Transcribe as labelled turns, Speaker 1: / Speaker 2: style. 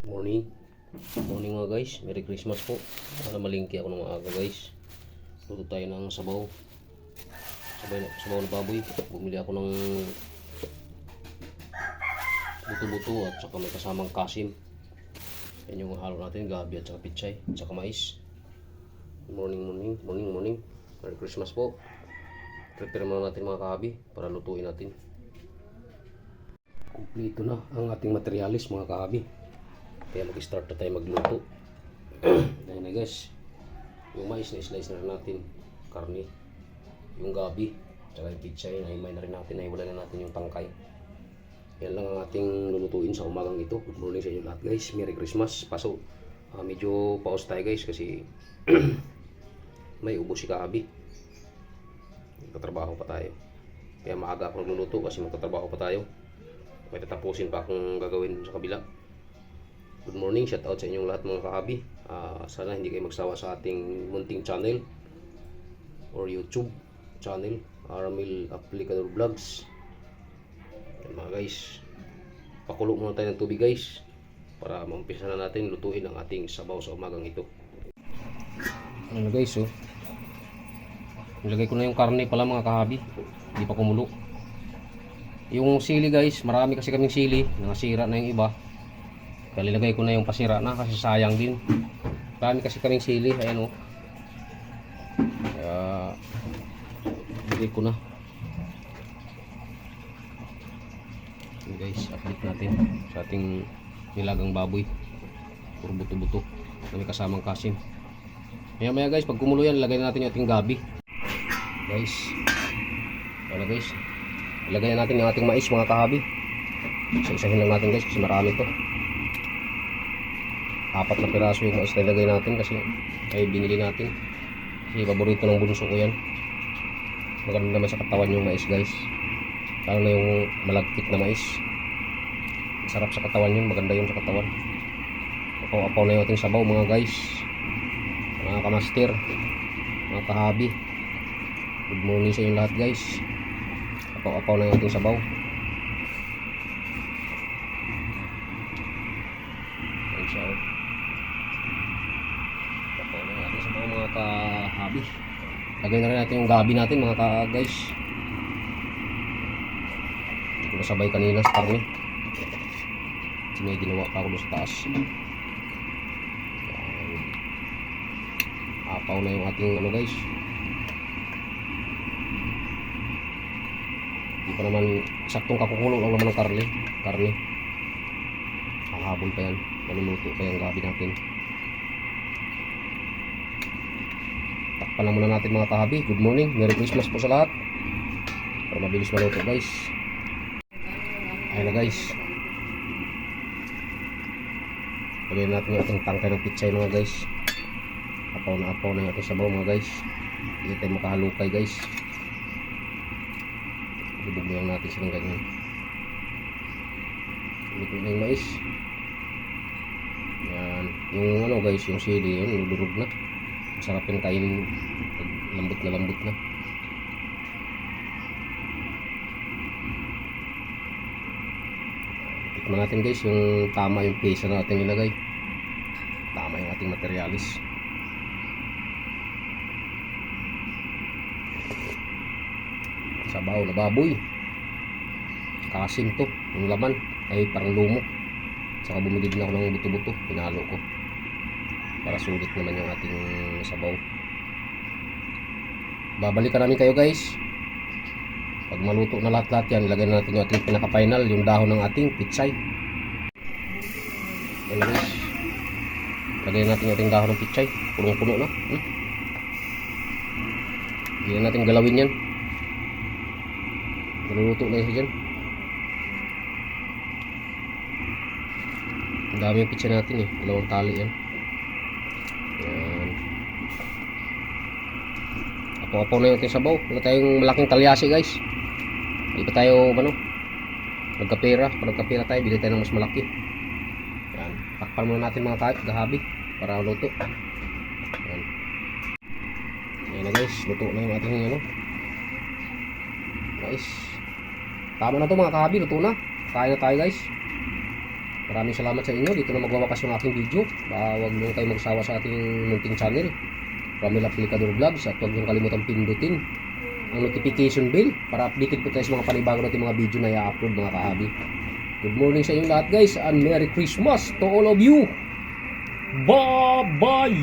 Speaker 1: Morning. Morning mga guys. Merry Christmas po. Sana malingki ako ng maaga guys. Luto tayo ng sabaw. Sabaw na baboy. Bumili ako ng buto-buto at saka may kasamang kasim. Yan yung halo natin. Gabi at saka pichay at saka mais. Morning. Merry Christmas po. Prepare muna natin mga kahabi para lutuin natin. Kumpleto na ang ating materialis mga kahabi. Kaya mag-start na tayo magluto. Ayan na guys. Yung mais na slice na rin natin. Karne. Yung gabi. Tsaka yung pichay. Nahimay na rin natin. Nahiwala na natin yung tangkay. Yan lang ang ating lulutuin sa umagang ito. Good morning sa inyo lahat guys. Merry Christmas. Paso. Medyo pause tayo guys kasi may ubo si kahabi. Magtatrabaho pa tayo. Kaya maaga ako nagluluto kasi magtatrabaho pa tayo. May tatapusin pa akong gagawin sa kabila. Good morning, shout out sa inyong lahat mga kahabi. Sana hindi kayo magsawa sa ating munting channel or YouTube channel, Aramil Aplicador Vlogs. Yan mga guys, pakulo muna tayo ng tubig guys para maumpisa na natin lutuin ang ating sabaw sa umagang ito. Ano guys, nilagay ko na yung karne pala mga kahabi, hindi pa kumulo. Yung sili guys, marami kasi kaming sili, nasira na yung iba. Kaya nilagay ko na yung pasira na kasi sayang din. Marami kasi kaming sili, ayan o. Kaya nilagay ko na. Ayan guys, update natin sa ating nilagang baboy. Puro buto-buto na may kasamang kasim. Maya guys, pag kumulo yan, lagay na natin yung ating gabi. Guys, ano guys, ilagay na natin yung ating mais mga kahabi. Isa-isahin lang natin guys kasi marami to. 4 na piraso yung mais na ilagay natin kasi ay binili natin. Kasi paborito ng bunso ko yan. Maganda naman sa katawan yung mais guys. Lalo na yung malagkit na mais. Sarap sa katawan yun, maganda yun sa katawan. Apaw-apaw na yung ating sabaw mga guys. Mga kamaster, mga kahabi. Good morning sa inyo lahat guys. Apaw-apaw na yung ating sabaw. Ayan siya. Apaw na yung ating sabaw mga kahabi. Lagay na rin natin yung gabi natin mga guys. Hindi ko nasabay kanina sa karne. Kasi may ginawa pa ako sa taas. Apaw na yung ating ano guys. Hindi pa naman saktong kakukulo lang naman ng karne. Hahabol pa yan. Maluluto pa yung gabi natin. Takpan na muna natin mga kahabi. Good morning. Merry Christmas po sa lahat. Para mabilis maluto guys. Ayan na guys. Lagyan natin yung ating tangkay ng pichay mga guys. Apaw na yung ating sabaw mga guys. Hindi tayo makahalukay guys. Ibubog lang natin siya ng ganyan. Luto na yung mais. Yan. Yung ano guys, yung sili yun, nudurog na. Masarap yung kainin. Lambot na. Tikman natin guys yung tama yung pesa na ating ilagay. Tama yung ating materialis. Sabaw na baboy. Kasim to. Yung laman ay parang lumok. Saka bumili din ako ng buto-buto. Pinalo ko para sulit naman yung ating sabaw. Babalikan namin kayo guys pag maluto na lahat yan. Ilagay na natin yung ating pinaka-final, yung dahon ng ating pichay. Ayan guys, lagay natin yung ating dahon ng pichay. Punong-puno na. Hindi na natin galawin yan. Naluluto na siya dyan. Ang dami yung pizza natin eh. 2 tali yan. Yan. Apaw-apaw na yung ating sabaw. Wala tayong malaking talyasi guys. Hindi pa tayo nagkapera. Pag nagkapera tayo, bili tayo ng mas malaki. Yan. Takpan muna natin mga kahabi para luto. Yan. Yan na guys. Luto na yung ating mais. Tama na to mga kahabi. Luto na. Kain na tayo guys. Maraming salamat sa inyo. Dito na magwawakas yung aking video. Huwag nyo kayo magsawa sa ating munting channel, Ramil Aplicador Vlogs, at huwag nyo kalimutan pindutin ang notification bell para updated po tayo sa mga panibago natin mga video na i-upload mga kahabi. Good morning sa inyo lahat guys, and Merry Christmas to all of you. Bye-bye!